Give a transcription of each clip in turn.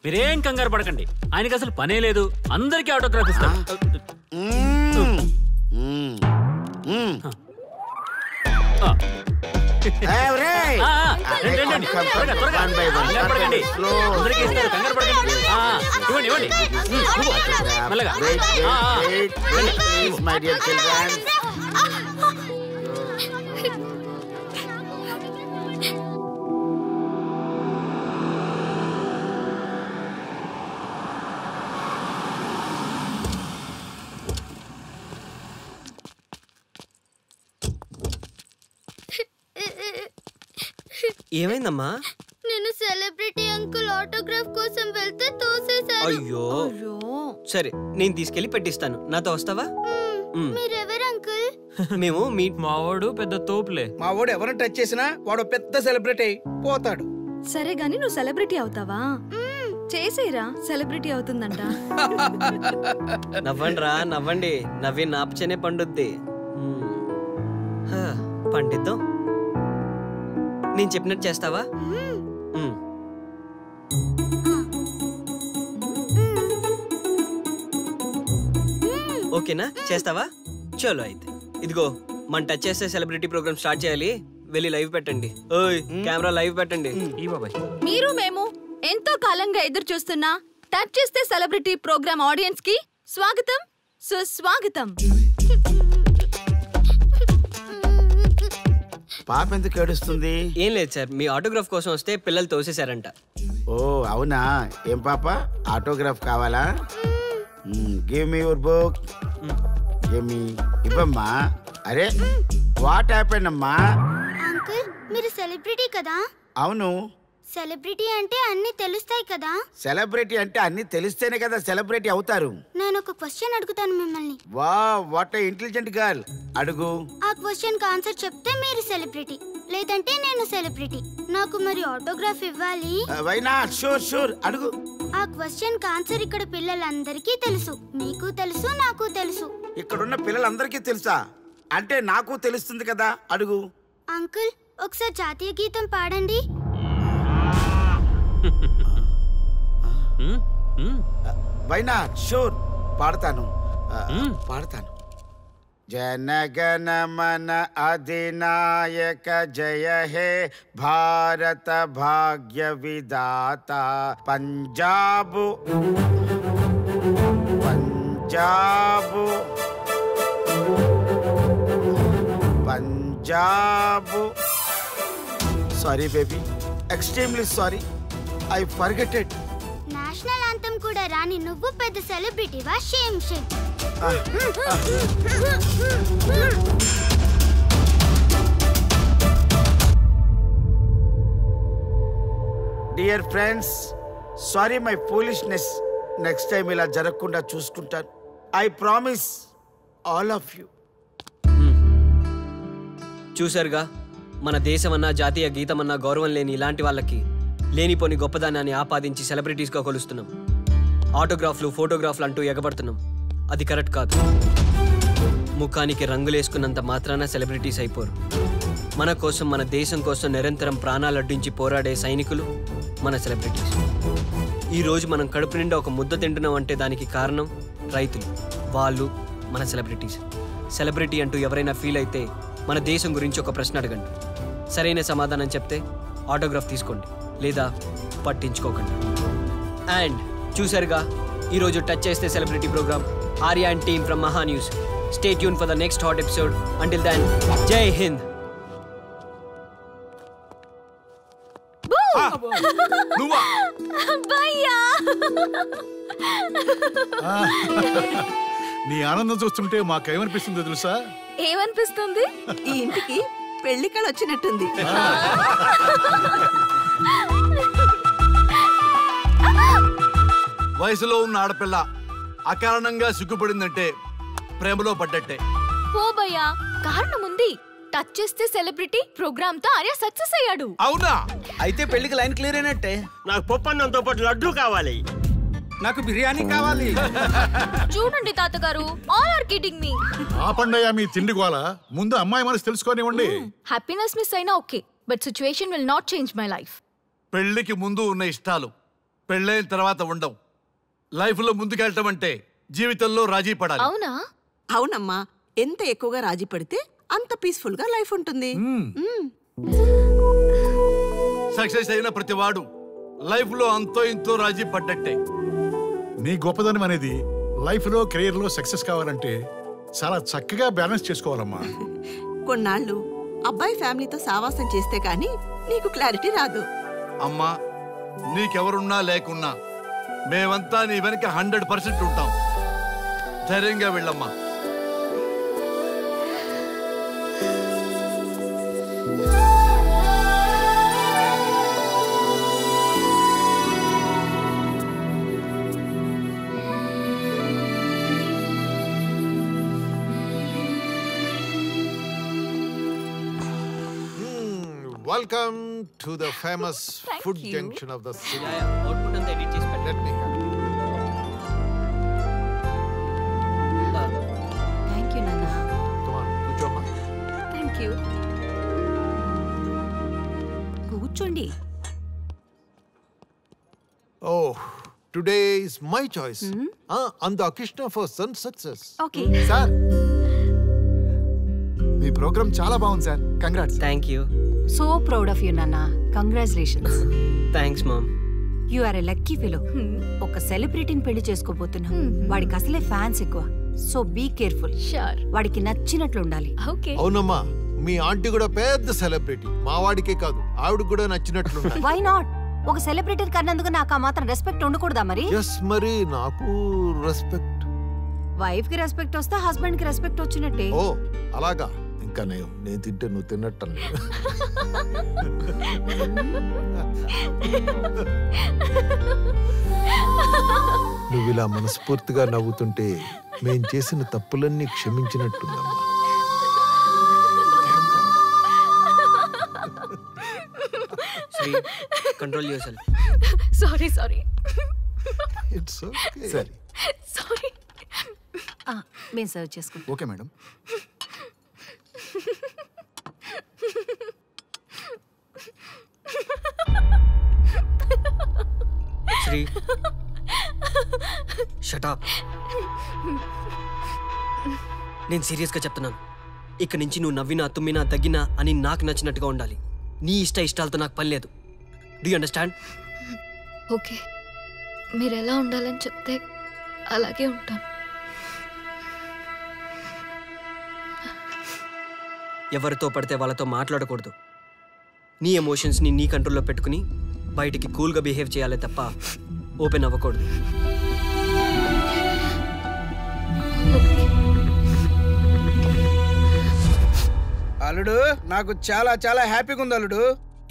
మీరేం కంగారు పడకండి, ఆయనకి అసలు పనే లేదు, అందరికీ ఆటోగ్రాఫ్ ఇస్తాం. ఏమైందమ్మా? నేను సెలబ్రిటీ అంకుల్ ఆటోగ్రాఫ్ కోసం వెళ్తే తోసేశారు. అయ్యో సరే, నేను తీసుకెళ్లి పెట్టిస్తాను. నాతో వస్తావా? మీరెవరు అంకుల్? మేము మావాడు పెద్ద తోపులే. మావాడు ఎవరిని టచ్ చేసినా వాడు పెద్ద సెలబ్రిటీ పోతాడు. సరే గాని నువ్వు సెలబ్రిటీ అవుతావా? చేసేరా, సెలబ్రిటీ అవుతుందంట. నవ్వండి రా, నవ్వండి. నవ్వి నాపచనే పండుద్ది. పండిద్దాం. నేను చెప్పినట్టు చేస్తావా? ఓకేనా? చేస్తావా? చలో అయితే. ఇదిగో, మన టచ్ చేస్తే సెలబ్రిటీ ప్రోగ్రామ్ స్టార్ట్ చేయాలి. వెళ్ళి లైవ్ పెట్టండి. ఓయ్ కెమెరా లైవ్ పెట్టండి. మీరు మేము ఎంతో కాలంగా ఎదురు చూస్తున్న టచ్ చేస్తే సెలబ్రిటీ ప్రోగ్రామ్ ఆడియన్స్ కి స్వాగతం, సుస్వాగతం. పాప ఎందుకు ఏడుస్తుంది? ఏం లేదు సార్, మీ ఆటోగ్రాఫ్ కోసం వస్తే పిల్లలు తోసేశారంట. ఓ అవునా? ఏం పాప, ఆటోగ్రాఫ్ కావాలా? Give me your book. Give me. ఇవ్వమ్మా. అరే వాట్ హ్యాపెండ్ అమ్మా? అంకుల్ మీరు సెలబ్రిటీ కదా? అవును. సెలబ్రిటీ అంటే అన్ని తెలుస్తాయి కదా? సెలబ్రిటీ అంటే అన్ని తెలిస్తేనే కదా సెలబ్రిటీ అవుతారు. నేను ఒక క్వశ్చన్ అడుగుతాను మిమ్మల్ని. Wow, what a intelligent girl. అడుగు. ఆ క్వశ్చన్ కి ఆన్సర్ చెప్తే మీరు సెలబ్రిటీ, లేదంటే నేను సెలబ్రిటీ. నాకు మరి ఆటోగ్రాఫ్ ఇవ్వాలి. Why not? షూర్ షూర్, అడుగు. ఆ క్వశ్చన్ కి ఆన్సర్ ఇక్కడ పిల్లలందరికీ తెలుసు, మీకు తెలుసు, నాకు తెలుసు. ఇక్కడున్న పిల్లలందరికీ తెలుసా? అంటే నాకు తెలుస్తుంది కదా. అడుగు. అంకుల్ ఒకసారి జాతీయ గీతం పాడండి. Why not? షూర్, పాడతాను. పాడతాను. జనగణ మన అధినాయక జయ హే భారత భాగ్య విధాత. Punjab Punjab Punjab. Sorry baby, extremely sorry. I forget it. National anthem కూడా రాని నువ్వు పెద్ద సెలబ్రిటీవా? Shame shame. Dear friends, sorry my foolishness. Next time ఇలా జరగకుండా చూసుకుంటాను. I promise all of you. చూసారుగా, మన దేశమన్నా జాతీయ గీతమన్నా గౌరవం లేని ఇలాంటి వాళ్ళకి లేనిపోని గొప్పదానాన్ని ఆపాదించి సెలబ్రిటీస్గా కొలుస్తున్నాం. ఆటోగ్రాఫ్లు, ఫోటోగ్రాఫ్లు అంటూ ఎగబడుతున్నాం. అది కరెక్ట్ కాదు. ముఖానికి రంగులేసుకున్నంత మాత్రాన సెలబ్రిటీస్ అయిపోరు. మన కోసం, మన దేశం కోసం నిరంతరం ప్రాణాలు అడ్డించి పోరాడే సైనికులు మన సెలబ్రిటీస్. ఈరోజు మనం కడుపు నిండా ఒక ముద్ద తింటున్నాం అంటే దానికి కారణం రైతులు. వాళ్ళు మన సెలబ్రిటీస్. సెలబ్రిటీ అంటూ ఎవరైనా ఫీల్ అయితే మన దేశం గురించి ఒక ప్రశ్న అడగండి. సరైన సమాధానం చెప్తే ఆటోగ్రాఫ్ తీసుకోండి, లేదా పట్టించుకోకండి. అండ్ చూసారుగా, ఈరోజు టచ్ చేస్తే celebrity program. Arya and team from Maha News. Stay tune for the next hot episode. Until then, Jai Hind. నీ ఆనందం చూస్తుంటే మాకేమనిపిస్తుందో తెలుసా? ఏమనిపిస్తుంది? ఈ ఇంటికి పెళ్లి కళ వచ్చినట్టుంది. వయసులో ఉన్న ఆడపిల్ల అకారణంగా సిగ్గుపడిందంటే ప్రేమలో పడ్డట్టే. పోబయ్యా, కారణం ఉంది. టచ్ చేస్తే సెలబ్రిటీ ప్రోగ్రామ్ తో ఆర్య సక్సెస్ అయ్యాడు. అవునా? అయితే పెళ్లికి లైన్ క్లియర్ అయినట్టే. నాకు పప్పన్నంతో పాటు లడ్డు కావాలి. నాకు బిర్యానీ కావాలి. చూడండి తాతగారు, ఆల్ ఆర్ కిడింగ్ మీ. ఆపండయ్యా మీ తిండి గోల. ముందు అమ్మాయి మనసు తెలుసుకోనివ్వండి. హ్యాపీనెస్ మిస్ అయినా okay, but situation will not change my life. పెళ్లికి ముందు ఉన్న ఇష్టాలు పెళ్ళైన తర్వాత ఉండవు. లైఫ్లో ముందుకెళ్ళటం అంటే జీవితంలో రాజీ పడాలి. అవునా? అవునమ్మా, ఎంత ఎక్కువగా రాజీ పడితే అంత పీస్ఫుల్ గా లైఫ్ ఉంటుంది. సక్సెస్ అయిన ప్రతి వాడు లైఫ్లో అంతో ఇంతో రాజీ పడ్డట్టే. నీ గొప్పదనం అనేది లైఫ్లో కెరీర్లో సక్సెస్ కావాలంటే చాలా చక్కగా బ్యాలెన్స్ చేసుకోవాలమ్మా. కొన్నాళ్ళు అబ్బాయి ఫ్యామిలీతో సావాసం చేస్తే కానీ నీకు క్లారిటీ రాదు. అమ్మా, నీకెవరున్నా లేకున్నా మేమంతా నీ వెనక 100% ఉంటాం. ధైర్యంగా వెళ్ళమ్మా. Welcome to the famous food junction of the city. Output అంతా ఎడిట్ చేసి పెట్టండి. Let me help. Thank you నాన్న. Come on, కూర్చోమ్మా. Thank you. కూర్చోండి. Oh, today is my choice. On the occasion of our son's success. Okay. Sir మీ program చాలా బాగుంది sir. Congrats. Thank you. So proud of you నాన్న. Congratulations. Thanks mom. You are a lucky fellow. ఒక సెలబ్రిటీని పెళ్లి చేసుకోబోతున్నాం. వాడికి అసలే ఫ్యాన్స్ ఎక్కువ. So be careful. షూర్. వాడికి నచ్చినట్లు ఉండాలి. ఓకే. అవునమ్మా, మీ ఆంటీ కూడా పెద్ద సెలబ్రిటీ. మా వాడికే కాదు, ఆవిడకి కూడా నచ్చినట్లు. Why not? ఒక సెలబ్రిటీని కన్నందుకు నాకు ఆ మాత్రం రెస్పెక్ట్ ఉండకూడదా మరి? ఎస్, మరి నాకు రెస్పెక్ట్. వైఫ్ కి రెస్పెక్ట్ వస్తే హస్బెండ్ కి రెస్పెక్ట్ వచ్చినట్టే. ఓ అలాగా. ఇంకా నేను తింటే నువ్వు తిన్నట్టు. నువ్వు ఇలా మనస్ఫూర్తిగా నవ్వుతుంటే మేం చేసిన తప్పులన్నీ క్షమించినట్టుందమ్మా. Sri, control yourself. Sorry. It's okay. సరే, సారీ. మేము సర్వ్ చేసుకుంటాం. Okay madam. Sri, shut up. నేను సీరియస్గా చెప్తున్నాను. ఇక్కడి నుంచి నువ్వు నవ్వినా తుమ్మినా తగ్గినా అని నాకు నచ్చినట్టుగా ఉండాలి. నీ ఇష్టాలతో నాకు పని లేదు. Do you understand? ఓకే, మీరు ఎలా ఉండాలని చెప్తే అలాగే ఉంటాను. ఎవరితో పడితే వాళ్ళతో మాట్లాడకూడదు. నీ ఎమోషన్స్ని నీ కంట్రోల్లో పెట్టుకుని బయటికి కూల్గా బిహేవ్ చేయాలి తప్ప ఓపెన్ అవ్వకూడదు. అల్లుడు, నాకు చాలా చాలా హ్యాపీగా ఉంది అల్లుడు.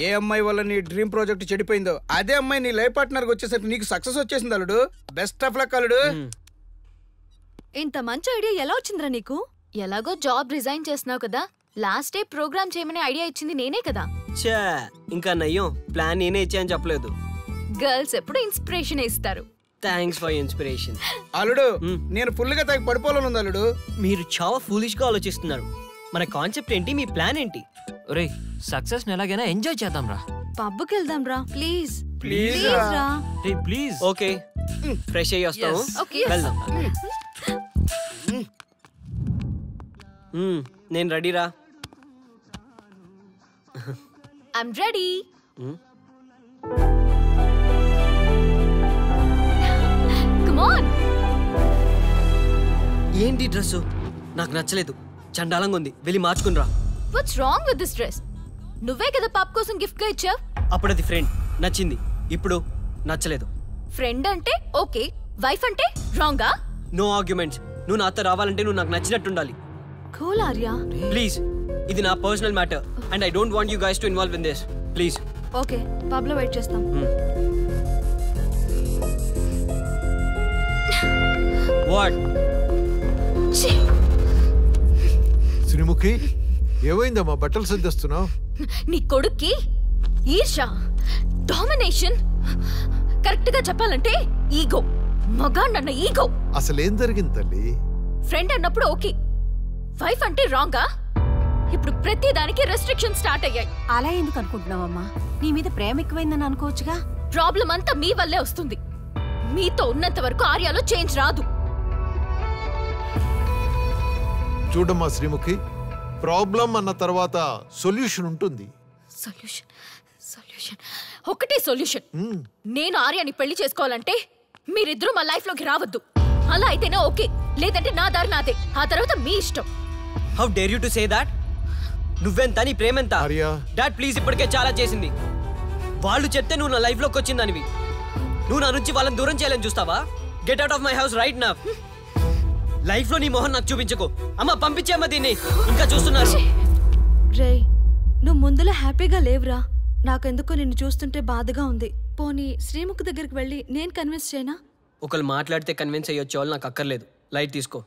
ఏ అమ్మాయి వల్ల నీ డ్రీమ్ ప్రాజెక్ట్ చెడిపోయిందో అదే అమ్మాయి నీ లైఫ్ పార్ట్నర్కి వచ్చేసరికి నీకు సక్సెస్ వచ్చేసింది అల్లుడు. బెస్ట్ ఆఫ్ లక్ అల్లుడు. ఇంత మంచి ఐడియా ఎలా వచ్చిందిరా నీకు? ఎలాగో జాబ్ రిజైన్ చేస్తున్నావు కదా, లాస్ట్ డే ప్రోగ్రామ్ చేయమని ఐడియా ఇచ్చింది నేనే కదా. చా, ఇంకా నయ్యం. ప్లాన్ నేనే ఇచ్చాయని చెప్పలేదు. గర్ల్స్ ఎప్పుడు ఇన్స్పిరేషన్ ఇస్తారు. Thanks for inspiration. అల్లుడు, నేను ఫుల్గా తగ్గి పడిపోవాలని ఉంది అల్లుడు. మీరు చాలా ఫూలిష్గా ఆలోచిస్తున్నారు. మన కాన్సెప్ట్ ఏంటి? మీ ప్లాన్ ఏంటి? ఒరేయ్, సక్సెస్ ని ఎలాగైనా ఎంజాయ్ చేద్దాం రా. పబ్కి వెళ్దాం రా ప్లీజ్. ప్లీజ్ రా. ప్లీజ్. ఓకే, ఫ్రెష్ అయ్యి వస్తాము. వెళ్దాం. నేను రెడీరా. I'm ready. Come on. ఏంటి డ్రెస్? నాకు నచ్చలేదు. చండాలంగా ఉంది. వెళ్ళి మార్చుకునిరా. What's wrong with this dress? నువ్వే కదా పాప్ కోసం గిఫ్ట్ గా ఇచ్చావు. అప్పుడు అది ఫ్రెండ్, నచ్చింది. ఇప్పుడు నచ్చలేదు. ఫ్రెండ్ అంటే ఓకే, వైఫ్ అంటే రాంగా? No arguments. నువ్వు నాతో రావాలంటే నువ్వు నాకు నచ్చినట్టు ఉండాలి. కూల్ ఆర్యా. ప్లీజ్, ఇది నా personal matter and I don't want you guys to involve in this. Please. Okay, pub లో వెయిట్ చేస్తాం. వాట్? శ్రీముఖి, ఏమైందమ్మా? బట్టలు సర్దిస్తున్నావు? నీ కొడుక్కి ఈర్ష, డామినేషన్, కరెక్ట్ గా చెప్పాలంటే ఈగో. మగాండన్న ఈగో. అసలేం జరిగింది తల్లి? ఫ్రెండ్ అన్నప్పుడు ఓకే, వైఫ్ అంటే రాంగా? ఇప్పుడు ప్రతి దానికి రెస్ట్రిక్షన్ స్టార్ట్ అయ్యాయి. అలా ఎందుకు అనుకుంటున్నావమ్మా? నీ మీద ప్రేమ ఎక్కువైందని అనుకోవచ్చుగా. ప్రాబ్లం అంతా మీ వల్లే వస్తుంది. మీతో ఉన్నంత వరకు ఆర్యాలో చేంజ్ రాదు. చూడమ్మా శ్రీముఖి, ప్రాబ్లం అన్న తర్వాత సొల్యూషన్ ఉంటుంది. సొల్యూషన్ సొల్యూషన్ ఒకటే సొల్యూషన్. నేను ఆర్యాని పెళ్లి చేసుకోవాలంటే మీరిద్దరూ మా లైఫ్ లోకి రావద్దు. అలా అయితేనే ఓకే, లేదంటే నా దారి నాదే. ఆ తర్వాత మీ ఇష్టం. How dare you to say that? నువ్వెంత, నీ ప్రేమెంత? డాడ్ ప్లీజ్, ఇప్పటికే చాలా చేసింది. వాళ్ళు చెప్తే నువ్వు నా లైఫ్ లోకి వచ్చిందానివి. నువ్వు నా నుంచి వాళ్ళని దూరం చేయాలని చూస్తావా? Get out of my house right now. Life లో నీ మొహం నాకు చూపించకు. అమ్మ పంపించేమ్మా దీన్ని, ఇంకా చూస్తున్నారు. రే, నువ్వు ముందులో హ్యాపీగా లేవురా. నాకెందుకో నిన్ను చూస్తుంటే బాధగా ఉంది. పోనీ శ్రీముఖ్ దగ్గరికి వెళ్ళి నేను కన్విన్స్ చేయనా? ఒకళ్ళు మాట్లాడితే కన్విన్స్ అయ్యొచ్చే వాళ్ళు నాకు అక్కర్లేదు. లైట్ తీసుకో.